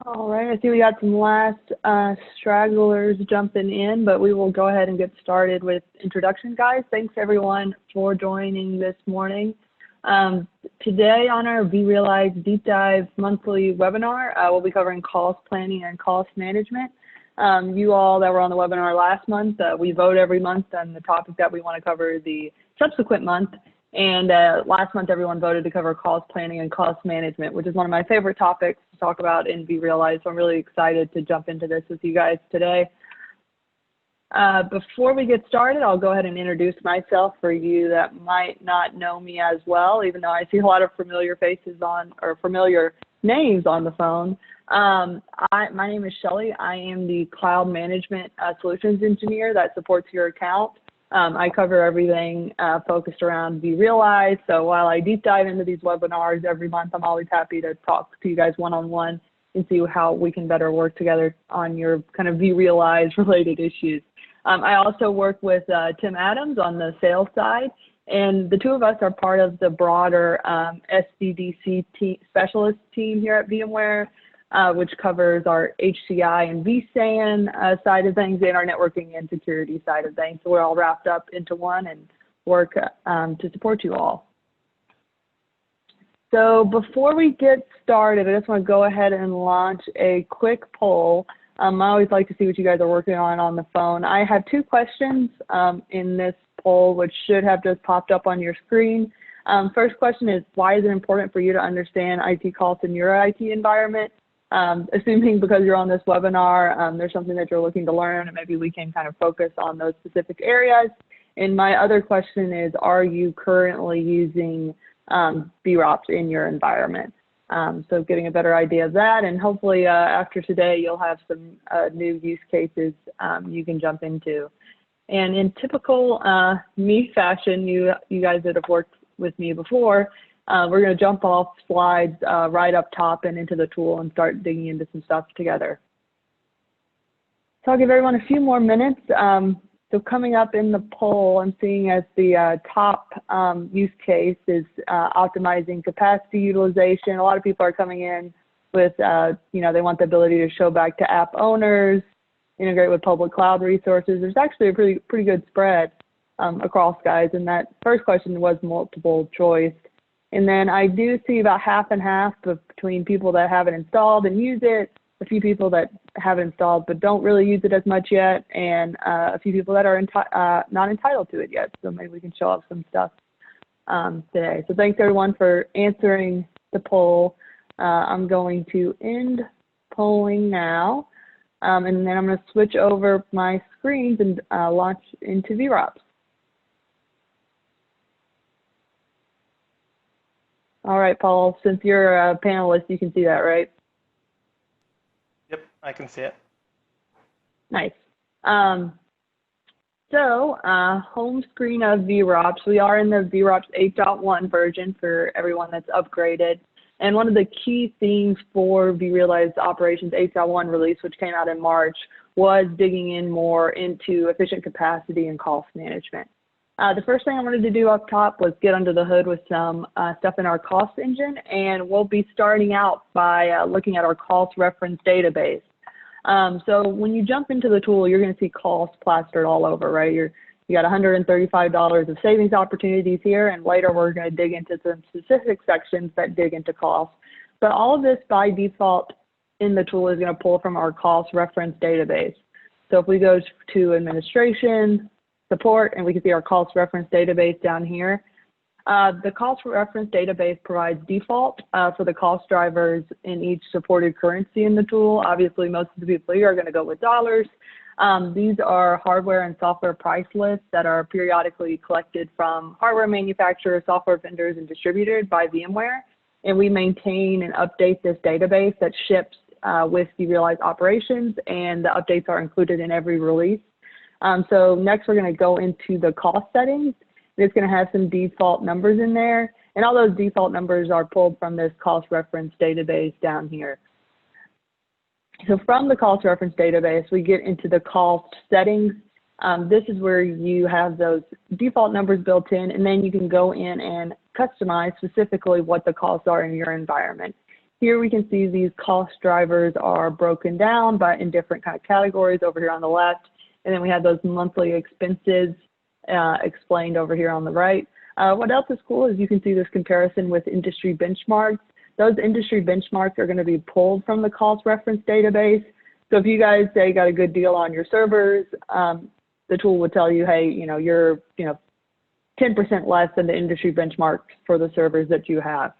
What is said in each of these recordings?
All right, I see we got some last stragglers jumping in, but we will go ahead and get started with introduction, guys. Thanks everyone for joining this morning. Today on our vRealize Deep Dive monthly webinar, we'll be covering cost planning and cost management. You all that were on the webinar last month, we vote every month on the topic that we want to cover the subsequent month. And last month, everyone voted to cover cost planning and cost management, which is one of my favorite topics to talk about in vRealize. So I'm really excited to jump into this with you guys today. Before we get started, I'll go ahead and introduce myself for you that might not know me as well, even though I see a lot of familiar faces on, or familiar names on the phone. My name is Shelly. I am the Cloud Management Solutions Engineer that supports your account. I cover everything focused around vRealize. So while I deep dive into these webinars every month, I'm always happy to talk to you guys one-on-one and see how we can better work together on your kind of vRealize related issues. I also work with Tim Adams on the sales side, and the two of us are part of the broader SDDC specialist team here at VMware, which covers our HCI and vSAN side of things and our networking and security side of things. So we're all wrapped up into one and work to support you all. So before we get started, I just want to go ahead and launch a quick poll. I always like to see what you guys are working on the phone. I have two questions in this poll, which should have just popped up on your screen. First question is, why is it important for you to understand IT costs in your IT environment? Assuming because you're on this webinar, there's something that you're looking to learn, and maybe we can kind of focus on those specific areas. And my other question is, are you currently using vRops in your environment? So getting a better idea of that, and hopefully after today, you'll have some new use cases you can jump into. And in typical me fashion, you guys that have worked with me before, we're going to jump off slides right up top and into the tool and start digging into some stuff together. So I'll give everyone a few more minutes. So coming up in the poll, I'm seeing as the top use case is optimizing capacity utilization. A lot of people are coming in with, you know, they want the ability to show back to app owners, integrate with public cloud resources. There's actually a pretty good spread across, guys, and that first question was multiple choice. And then I do see about half and half between people that have it installed and use it, a few people that have it installed but don't really use it as much yet, and a few people that are not entitled to it yet. So maybe we can show up some stuff today. So thanks everyone for answering the poll. I'm going to end polling now, and then I'm going to switch over my screens and launch into vRops. All right, Paul, since you're a panelist, you can see that, right? Yep, I can see it. Nice. Home screen of vRops. We are in the vRops 8.1 version for everyone that's upgraded. And one of the key themes for vRealize Operations 8.1 release, which came out in March, was digging in more into efficient capacity and cost management. The first thing I wanted to do up top was get under the hood with some stuff in our cost engine, and we'll be starting out by looking at our cost reference database. So when you jump into the tool, you're going to see costs plastered all over, right? You got $135 of savings opportunities here, and later we're going to dig into some specific sections that dig into costs. But all of this by default in the tool is going to pull from our cost reference database. So if we go to administration, support, and we can see our cost reference database down here. The cost reference database provides default for the cost drivers in each supported currency in the tool. Obviously, most of the people here are going to go with dollars. These are hardware and software price lists that are periodically collected from hardware manufacturers, software vendors, and distributed by VMware. And we maintain and update this database that ships with vRealize Operations, and the updates are included in every release. So next we're going to go into the cost settings. It's going to have some default numbers in there, and all those default numbers are pulled from this cost reference database down here. So from the cost reference database, we get into the cost settings. This is where you have those default numbers built in, and then you can go in and customize specifically what the costs are in your environment. Here we can see these cost drivers are broken down in different kind of categories over here on the left. And then we have those monthly expenses explained over here on the right. What else is cool is you can see this comparison with industry benchmarks. Those industry benchmarks are going to be pulled from the cost reference database. So if you guys say you got a good deal on your servers, the tool would tell you, hey, you're 10% less than the industry benchmarks for the servers that you have.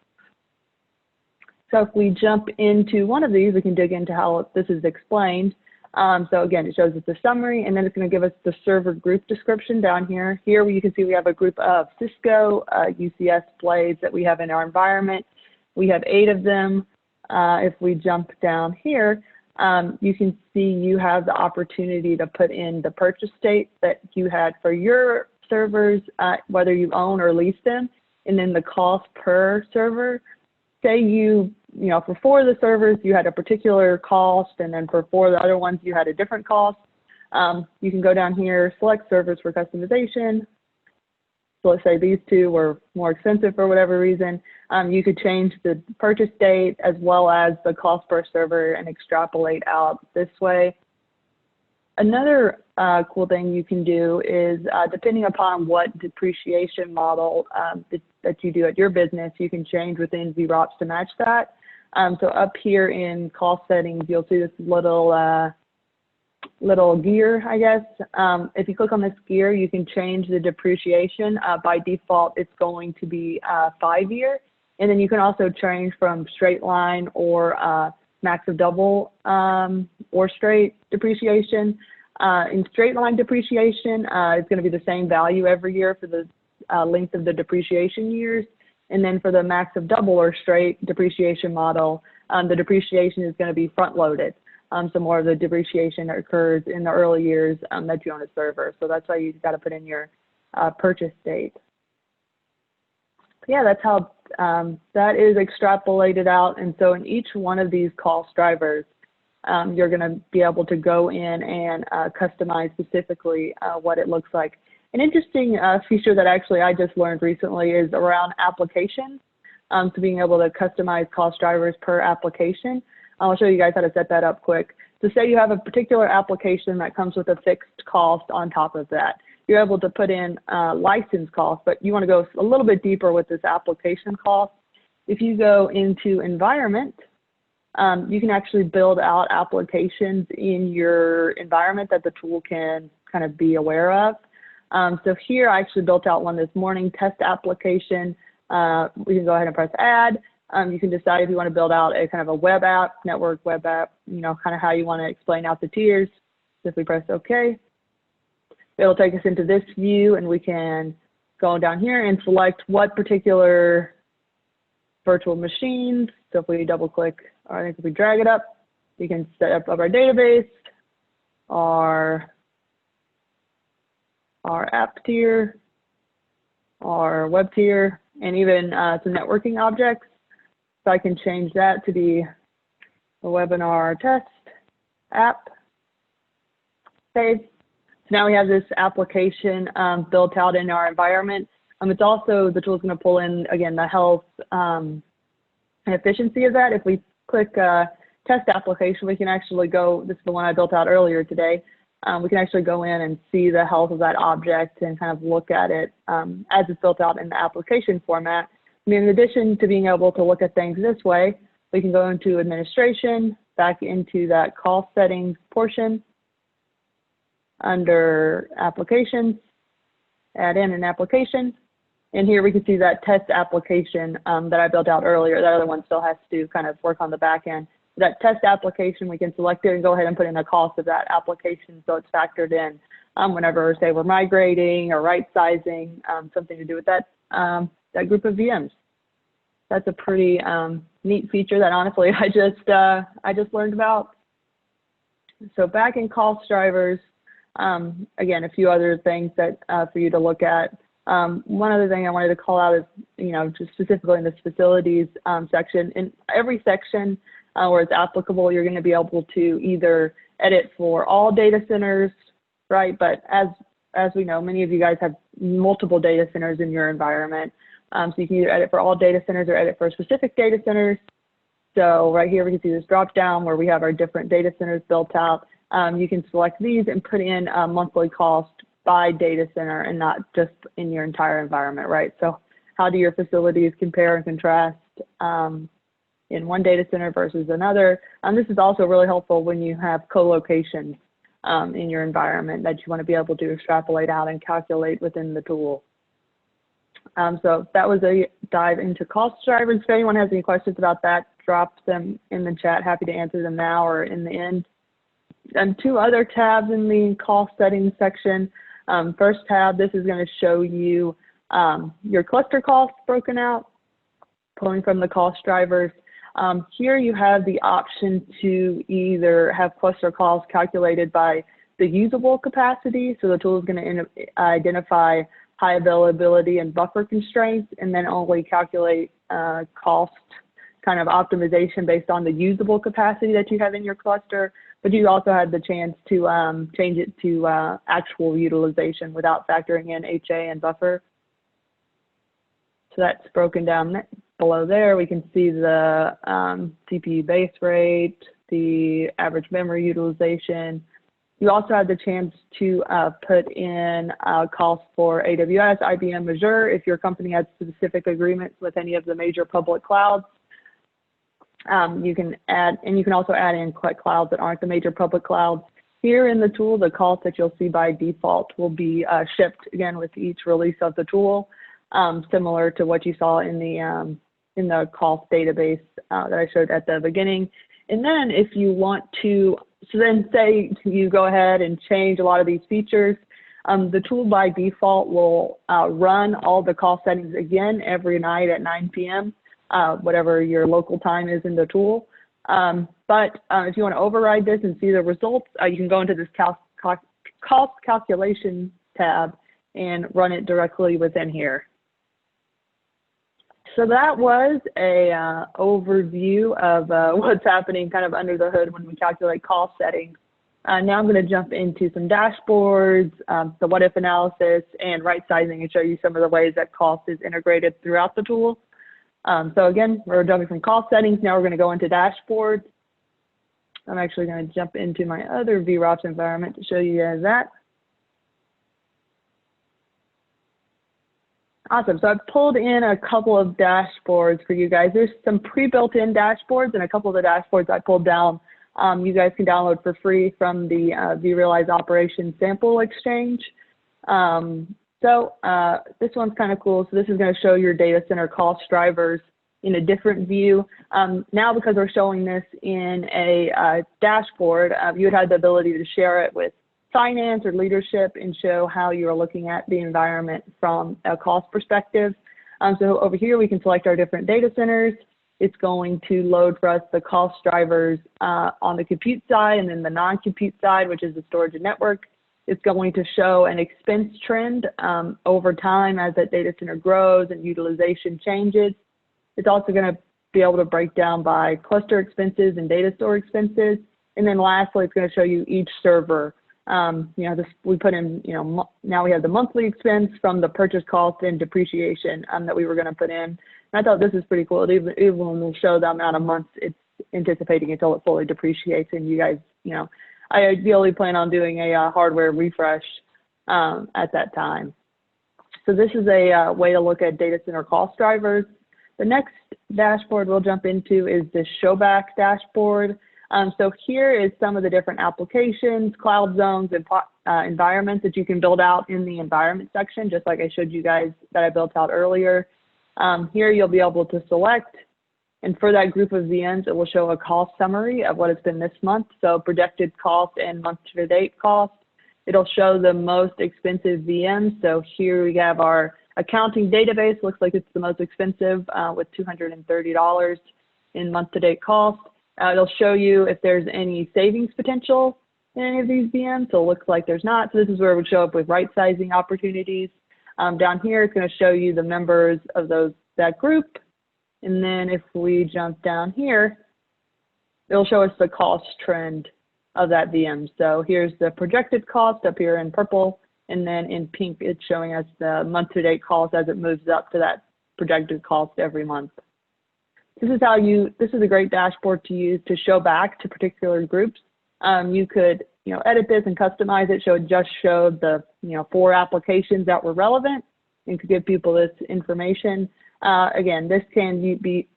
So if we jump into one of these, we can dig into how this is explained. So again, it shows us the summary, and then it's going to give us the server group description down here. Here you can see we have a group of Cisco UCS blades that we have in our environment. We have 8 of them. If we jump down here, you can see you have the opportunity to put in the purchase date that you had for your servers, whether you own or lease them, and then the cost per server. Say for 4 of the servers, you had a particular cost, and then for 4 of the other ones, you had a different cost. You can go down here, select servers for customization. So let's say these 2 were more expensive for whatever reason. You could change the purchase date as well as the cost per server and extrapolate out this way. Another cool thing you can do is, depending upon what depreciation model that you do at your business, you can change within vRealize to match that. So up here in cost settings, you'll see this little gear, I guess. If you click on this gear, you can change the depreciation. By default, it's going to be 5-year. And then you can also change from straight line or max of double or straight depreciation. In straight line depreciation, it's going to be the same value every year for the length of the depreciation years. And then for the max of double or straight depreciation model, the depreciation is going to be front loaded. So more of the depreciation occurs in the early years that you own a server. So that's why you've got to put in your purchase date. Yeah, that's how that is extrapolated out. And so in each one of these cost drivers, you're going to be able to go in and customize specifically what it looks like. An interesting feature that actually I just learned recently is around applications. So being able to customize cost drivers per application. I'll show you guys how to set that up quick. So say you have a particular application that comes with a fixed cost on top of that. You're able to put in license cost, but you want to go a little bit deeper with this application cost. If you go into environment, you can actually build out applications in your environment that the tool can kind of be aware of. So here I actually built out one this morning, test application. We can go ahead and press add. You can decide if you want to build out a kind of a web app, network web app, kind of how you want to explain out the tiers. So if we press OK, it'll take us into this view, and we can go down here and select what particular virtual machines. So if we double click, or I think if we drag it up, we can set up our database, our app tier, our web tier, and even some networking objects. So I can change that to be a webinar test app. Save. So now we have this application built out in our environment. It's also, the tool is going to pull in, again, the health and efficiency of that. If we click test application, we can actually go, this is the one I built out earlier today. We can actually go in and see the health of that object and kind of look at it as it's built out in the application format. I mean, in addition to being able to look at things this way, we can go into administration, back into that cost settings portion, under applications, add in an application. And here we can see that test application that I built out earlier. That other one still has to kind of work on the back end. That test application, we can select it and go ahead and put in the cost of that application so it's factored in whenever, say, we're migrating or right sizing, something to do with that, that group of VMs. That's a pretty neat feature that honestly I just learned about. So back in cost drivers, again, a few other things that for you to look at. One other thing I wanted to call out is, just specifically in this facilities section. In every section where it's applicable, you're going to be able to either edit for all data centers, right? But as we know, many of you guys have multiple data centers in your environment. So you can either edit for all data centers or edit for specific data centers. So right here, we can see this drop down where we have our different data centers built out. You can select these and put in a monthly cost by data center and not just in your entire environment, right? So how do your facilities compare and contrast in one data center versus another? This is also really helpful when you have co-locations in your environment that you want to be able to extrapolate out and calculate within the tool. So that was a dive into cost drivers. If anyone has any questions about that, drop them in the chat. Happy to answer them now or in the end. And two other tabs in the cost settings section. First tab, this is going to show you your cluster costs broken out, pulling from the cost drivers. Here you have the option to either have cluster costs calculated by the usable capacity. So the tool is going to identify high availability and buffer constraints, and then only calculate cost kind of optimization based on the usable capacity that you have in your cluster. But you also had the chance to change it to actual utilization without factoring in HA and buffer. So that's broken down below there. We can see the CPU base rate, the average memory utilization. You also have the chance to put in costs for AWS, IBM, Azure, if your company has specific agreements with any of the major public clouds. You can add, and you can also add in clouds that aren't the major public clouds. Here in the tool, the cost that you'll see by default will be shipped again with each release of the tool, similar to what you saw in the cost database that I showed at the beginning. And then if you want to, so then say you go ahead and change a lot of these features, the tool by default will run all the cost settings again every night at 9 p.m., whatever your local time is in the tool. But if you want to override this and see the results, you can go into this cost calculation tab and run it directly within here. So that was a overview of what's happening kind of under the hood when we calculate cost settings. Now I'm going to jump into some dashboards, the what if analysis, and right sizing, and show you some of the ways that cost is integrated throughout the tool. So again, we're jumping from cost settings. Now we're going to go into dashboards. I'm actually going to jump into my other vRealize environment to show you guys that. Awesome. So I've pulled in a couple of dashboards for you guys. There's some pre-built-in dashboards, and a couple of the dashboards I pulled down you guys can download for free from the vRealize Operation Sample Exchange. So this one's kind of cool. So this is going to show your data center cost drivers in a different view. Now, because we're showing this in a dashboard, you would have the ability to share it with finance or leadership and show how you're looking at the environment from a cost perspective. So over here, we can select our different data centers. It's going to load for us the cost drivers on the compute side, and then the non-compute side, which is the storage and network. It's going to show an expense trend over time as that data center grows and utilization changes. It's also going to be able to break down by cluster expenses and data store expenses. And then lastly, it's going to show you each server. We put in, now we have the monthly expense from the purchase cost and depreciation that we were going to put in. And I thought this is pretty cool. Even when we'll show the amount of months it's anticipating until it fully depreciates, and you guys, I ideally plan on doing a hardware refresh at that time. So this is a way to look at data center cost drivers. The next dashboard we'll jump into is the Showback Dashboard. So here is some of the different applications, cloud zones, and environments that you can build out in the environment section, just like I showed you guys that I built out earlier. Here you'll be able to select, and for that group of VMs, it will show a cost summary of what it's been this month. So projected cost and month-to-date cost. It'll show the most expensive VMs. So here we have our accounting database. Looks like it's the most expensive with $230 in month-to-date cost. It'll show you if there's any savings potential in any of these VMs. So it looks like there's not. So this is where it would show up with right sizing opportunities. Down here, it's going to show you the members of that group. And then if we jump down here, it'll show us the cost trend of that VM. So here's the projected cost up here in purple. And then in pink, it's showing us the month-to-date cost as it moves up to that projected cost every month. This is a great dashboard to use to show back to particular groups. You could, edit this and customize it so it just showed the, 4 applications that were relevant and could give people this information. Again, this can be,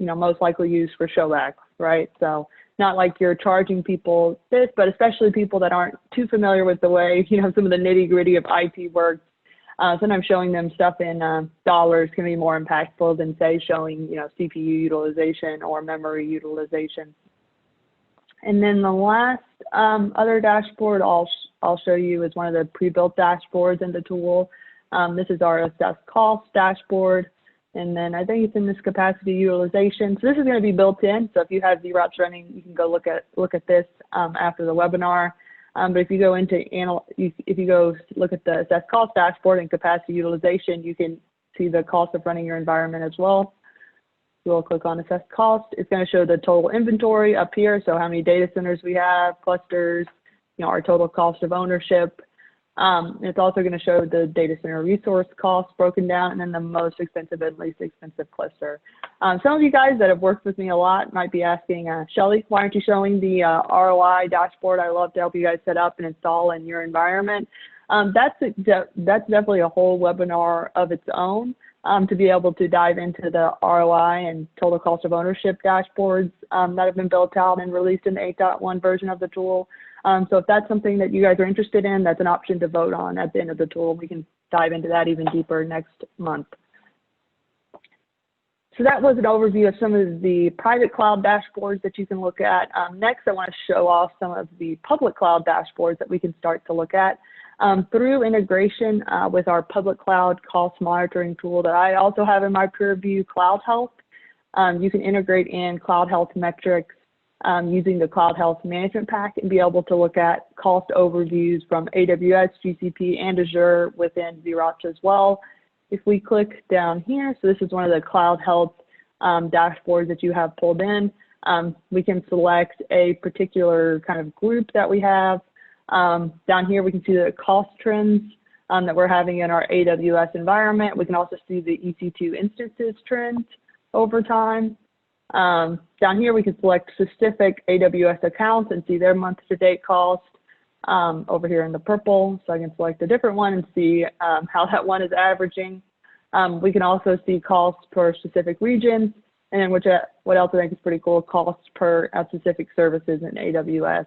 most likely used for showback, right? So not like you're charging people this, but especially people that aren't too familiar with the way, some of the nitty gritty of IT works. Sometimes showing them stuff in dollars can be more impactful than, say, showing, CPU utilization or memory utilization. And then the last other dashboard I'll show you is one of the pre-built dashboards in the tool. This is our assess cost dashboard. And then I think it's in this capacity utilization. So this is going to be built in. So if you have VRops running, you can go look at this after the webinar. But if you go look at the assess cost dashboard and capacity utilization, you can see the cost of running your environment as well. We'll click on assess cost. It's going to show the total inventory up here. So how many data centers we have, clusters, our total cost of ownership. It's also going to show the data center resource costs broken down, and then the most expensive and least expensive cluster. Some of you guys that have worked with me a lot might be asking, Shelly, why aren't you showing the ROI dashboard? I love to help you guys set up and install in your environment. That's definitely a whole webinar of its own. To be able to dive into the ROI and total cost of ownership dashboards that have been built out and released in the 8.1 version of the tool. So if that's something that you guys are interested in, that's an option to vote on at the end of the tool. We can dive into that even deeper next month. So that was an overview of some of the private cloud dashboards that you can look at. Next, I want to show off some of the public cloud dashboards that we can start to look at. Through integration with our public cloud cost monitoring tool that I also have in my purview, Cloud Health, you can integrate in Cloud Health metrics using the Cloud Health Management Pack and be able to look at cost overviews from AWS, GCP, and Azure within vRealize as well. If we click down here, so this is one of the Cloud Health dashboards that you have pulled in, we can select a particular kind of group that we have. Down here, we can see the cost trends that we're having in our AWS environment. We can also see the EC2 instances trends over time. Down here, we can select specific AWS accounts and see their month-to-date cost over here in the purple. So I can select a different one and see how that one is averaging. We can also see costs per specific regions, and then what else I think is pretty cool, costs per specific services in AWS.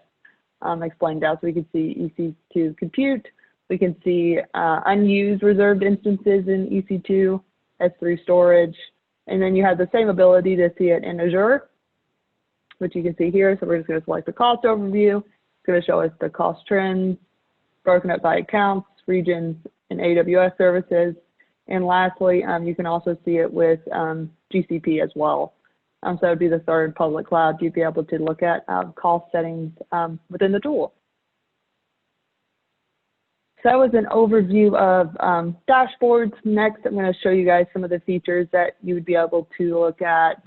Explained out. So we can see EC2 compute. We can see unused reserved instances in EC2, S3 storage, and then you have the same ability to see it in Azure, which you can see here. So we're just going to select the cost overview. It's going to show us the cost trends, broken up by accounts, regions, and AWS services. And lastly, you can also see it with GCP as well. So that would be the third public cloud you'd be able to look at cost settings within the tool. So that was an overview of dashboards. Next, I'm going to show you guys some of the features that you would be able to look at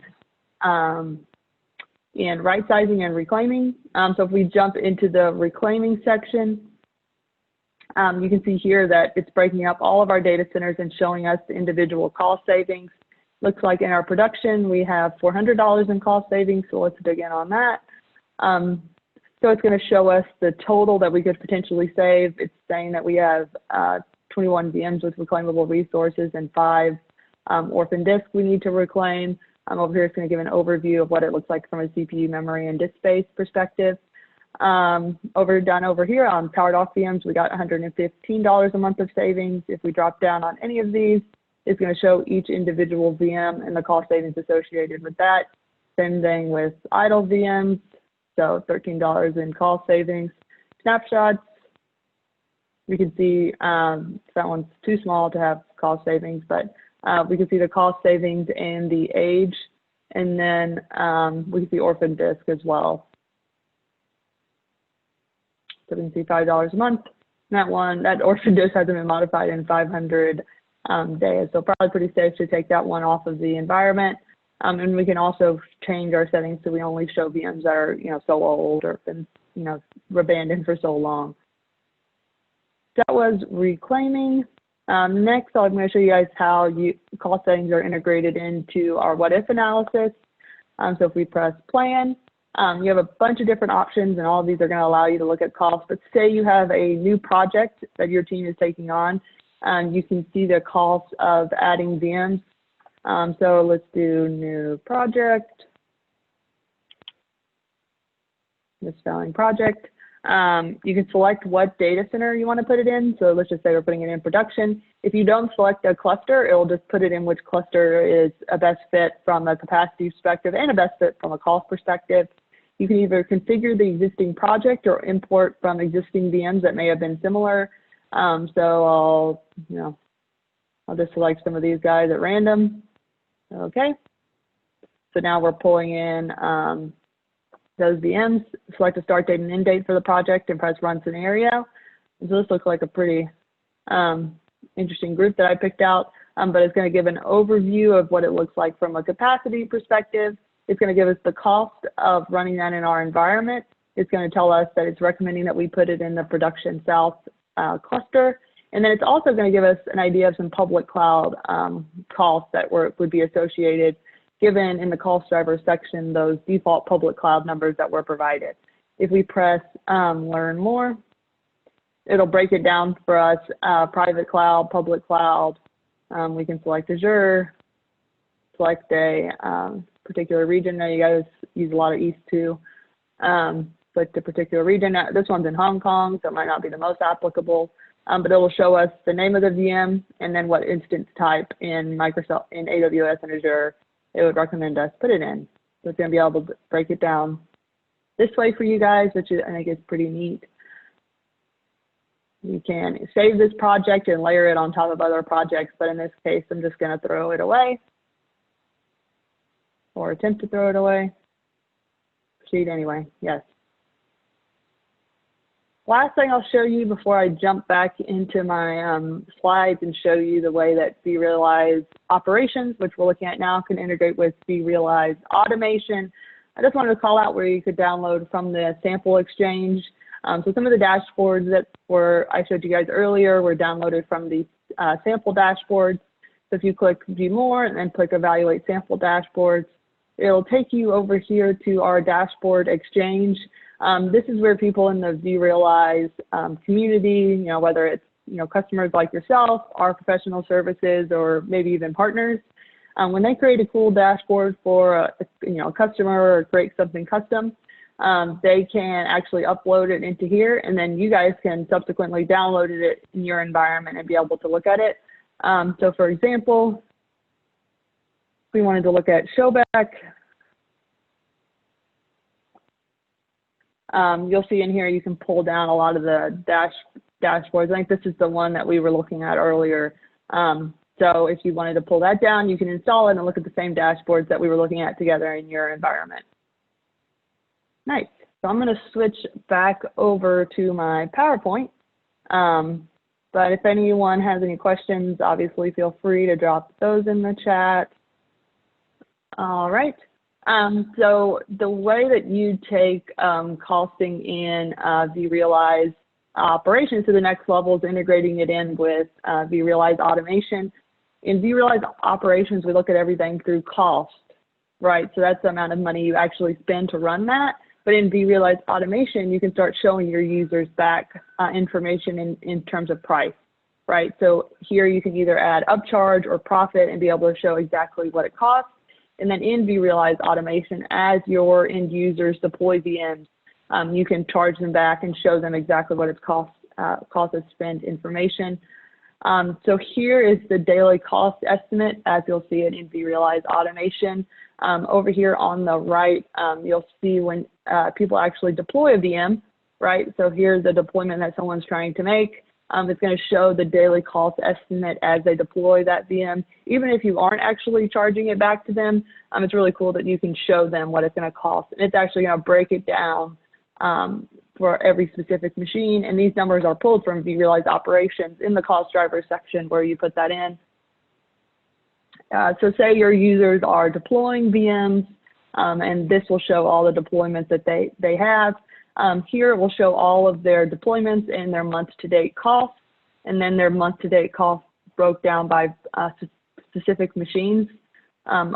in right sizing and reclaiming. So if we jump into the reclaiming section, you can see here that it's breaking up all of our data centers and showing us the individual cost savings. Looks like in our production, we have $400 in cost savings, so let's dig in on that. So it's going to show us the total that we could potentially save. It's saying that we have 21 VMs with reclaimable resources and 5 orphan disks we need to reclaim. Over here, it's going to give an overview of what it looks like from a CPU, memory, and disk space perspective. Down over here on powered off VMs, we got $115 a month of savings. If we drop down on any of these, it's going to show each individual VM and the cost savings associated with that. Same thing with idle VMs, so $13 in cost savings. Snapshots, we can see that one's too small to have cost savings, but we can see the cost savings and the age, and then we can see orphan disk as well. So we can see $5 a month. That orphan disk hasn't been modified in 500 days, so probably pretty safe to take that one off of the environment. And we can also change our settings so we only show VMs that are, so old or been, abandoned for so long. That was reclaiming. Next, I'm going to show you guys how cost settings are integrated into our what if analysis. So if we press plan, you have a bunch of different options, and all of these are going to allow you to look at costs. But say you have a new project that your team is taking on, you can see the cost of adding VMs. So let's do new project, misspelling project. You can select what data center you want to put it in. So let's just say we're putting it in production. If you don't select a cluster, it will just put it in which cluster is a best fit from a capacity perspective and a best fit from a cost perspective. You can either configure the existing project or import from existing VMs that may have been similar. So I'll just select some of these guys at random. Okay. So now we're pulling in those VMs, select a start date and end date for the project, and press run scenario. So this looks like a pretty interesting group that I picked out, but it's going to give an overview of what it looks like from a capacity perspective. It's going to give us the cost of running that in our environment. It's going to tell us that it's recommending that we put it in the production south cluster. And then it's also going to give us an idea of some public cloud costs that would be associated, given in the cost driver section, those default public cloud numbers that were provided. If we press learn more, it'll break it down for us, private cloud, public cloud. We can select Azure, select a particular region. Now you guys use a lot of East too. But the particular region, this one's in Hong Kong, so it might not be the most applicable, but it will show us the name of the VM and then what instance type in Microsoft, in AWS and Azure it would recommend us put it in. So it's going to be able to break it down this way for you guys, which I think is pretty neat. You can save this project and layer it on top of other projects, but in this case, I'm just going to throw it away or attempt to throw it away. Proceed anyway, yes. Last thing I'll show you before I jump back into my slides and show you the way that vRealize operations, which we're looking at now, can integrate with vRealize automation. I just wanted to call out where you could download from the sample exchange. So some of the dashboards that I showed you guys earlier were downloaded from the sample dashboards. So if you click view more and then click evaluate sample dashboards, it'll take you over here to our dashboard exchange. This is where people in the vRealize community, whether it's customers like yourself, our professional services, or maybe even partners, when they create a cool dashboard for a customer or create something custom, they can actually upload it into here, and then you guys can subsequently download it in your environment and be able to look at it. So for example, if we wanted to look at Showback, you'll see in here you can pull down a lot of the dashboards. I think this is the one that we were looking at earlier. So if you wanted to pull that down, you can install it and look at the same dashboards that we were looking at together in your environment. Nice. So I'm going to switch back over to my PowerPoint. But if anyone has any questions, obviously feel free to drop those in the chat. All right. So the way that you take costing in vRealize operations to the next level is integrating it in with vRealize automation. In vRealize operations, we look at everything through cost, right? So that's the amount of money you actually spend to run that. But in vRealize automation, you can start showing your users back information in terms of price, right? So here you can either add upcharge or profit and be able to show exactly what it costs. And then in vRealize automation, as your end users deploy VMs, you can charge them back and show them exactly what it's cost to spend information. So here is the daily cost estimate, as you'll see it in vRealize automation. Over here on the right, you'll see when people actually deploy a VM, right? So here's the deployment that someone's trying to make. It's going to show the daily cost estimate as they deploy that VM. Even if you aren't actually charging it back to them, it's really cool that you can show them what it's going to cost. And it's actually going to break it down for every specific machine. And these numbers are pulled from vRealize operations in the cost driver section where you put that in. So say your users are deploying VMs, and this will show all the deployments that they have. Here it will show all of their deployments and their month-to-date costs, and then their month-to-date cost broke down by specific machines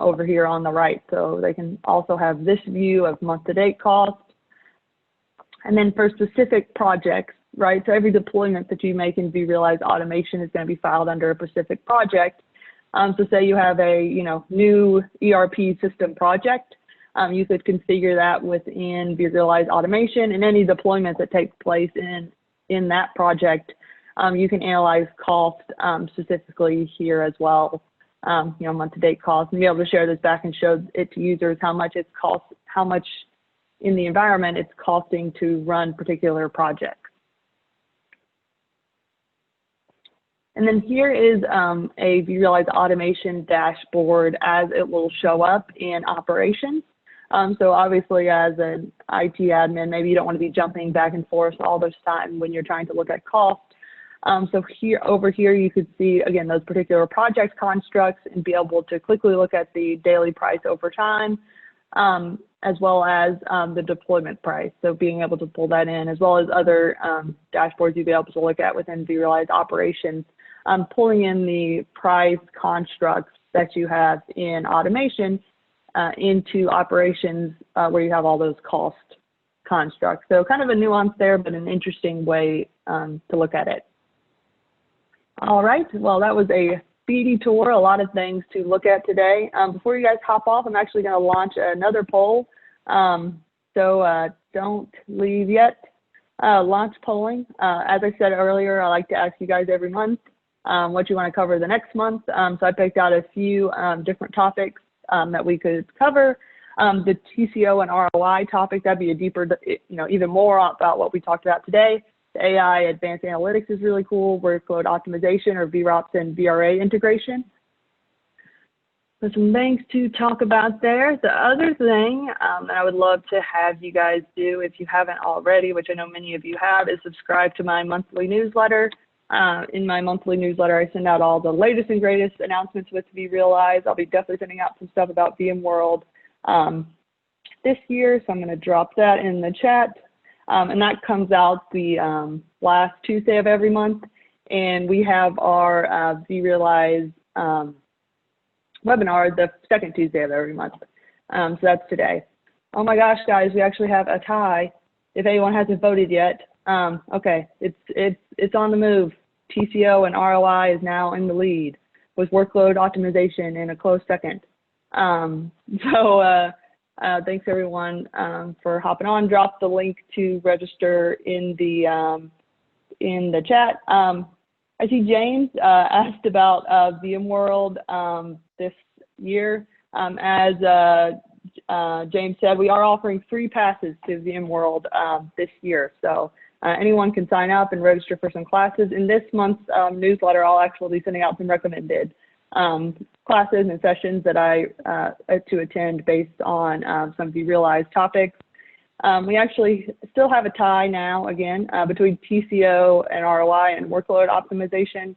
over here on the right. So they can also have this view of month-to-date cost. And then for specific projects, right? So every deployment that you make in vRealize automation is going to be filed under a specific project. So say you have a new ERP system project, you could configure that within vRealize automation, and any deployment that takes place in that project, you can analyze cost specifically here as well, month-to-date cost, and be able to share this back and show it to users how much in the environment it's costing to run particular projects. And then here is a vRealize automation dashboard as it will show up in operations. So obviously as an IT admin, maybe you don't want to be jumping back and forth all this time when you're trying to look at cost. So over here you could see, again, those particular project constructs and be able to quickly look at the daily price over time, as well as the deployment price. So being able to pull that in, as well as other dashboards you'd be able to look at within vRealize operations. Pulling in the price constructs that you have in automation into operations where you have all those cost constructs. So kind of a nuance there, but an interesting way to look at it. All right, well, that was a speedy tour, a lot of things to look at today. Before you guys hop off, I'm actually going to launch another poll. So don't leave yet. Launch polling. As I said earlier, I like to ask you guys every month what you want to cover the next month. So I picked out a few different topics that we could cover. The TCO and ROI topic, that'd be a deeper, even more about what we talked about today. The AI advanced analytics is really cool. Workload optimization or VROPS and VRA integration. So some things to talk about there. The other thing that I would love to have you guys do, if you haven't already, which I know many of you have, is subscribe to my monthly newsletter. In my monthly newsletter, I send out all the latest and greatest announcements with vRealize. I'll be definitely sending out some stuff about VMworld this year, so I'm going to drop that in the chat. And that comes out the last Tuesday of every month. And we have our vRealize webinar the second Tuesday of every month. So that's today. Oh my gosh, guys, we actually have a tie. If anyone hasn't voted yet, okay, it's on the move. TCO and ROI is now in the lead with workload optimization in a close second. Thanks everyone for hopping on. Drop the link to register in the chat. I see James asked about VMworld this year. As James said, we are offering free passes to VMworld this year. So anyone can sign up and register for some classes. In this month's newsletter, I'll actually be sending out some recommended classes and sessions that I to attend based on some vRealize topics. We actually still have a tie now, again, between TCO and ROI and workload optimization.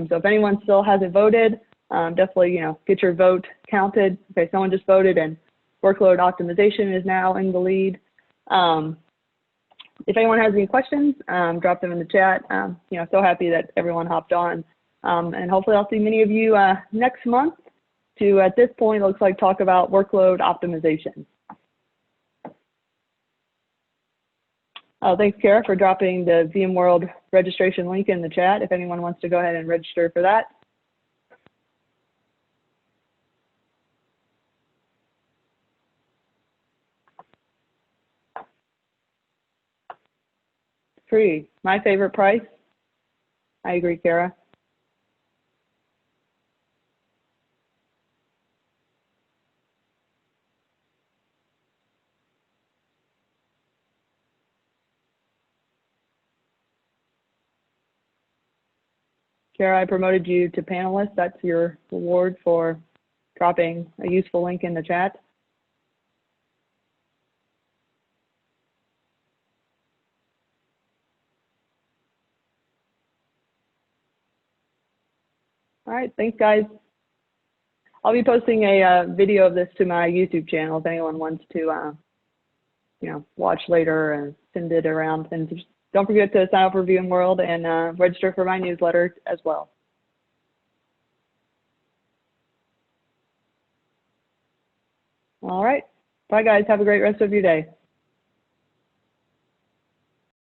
So if anyone still hasn't voted, definitely get your vote counted. Okay, someone just voted and workload optimization is now in the lead. If anyone has any questions, drop them in the chat. So happy that everyone hopped on. And hopefully I'll see many of you next month to, at this point, it looks like talk about workload optimization. Thanks, Kara, for dropping the VMworld registration link in the chat if anyone wants to go ahead and register for that. Free, my favorite price. I agree, Kara. Kara, I promoted you to panelist. That's your reward for dropping a useful link in the chat. All right, thanks, guys. I'll be posting a video of this to my YouTube channel if anyone wants to, watch later and send it around. And just don't forget to sign up for VMworld and register for my newsletter as well. All right. Bye, guys. Have a great rest of your day.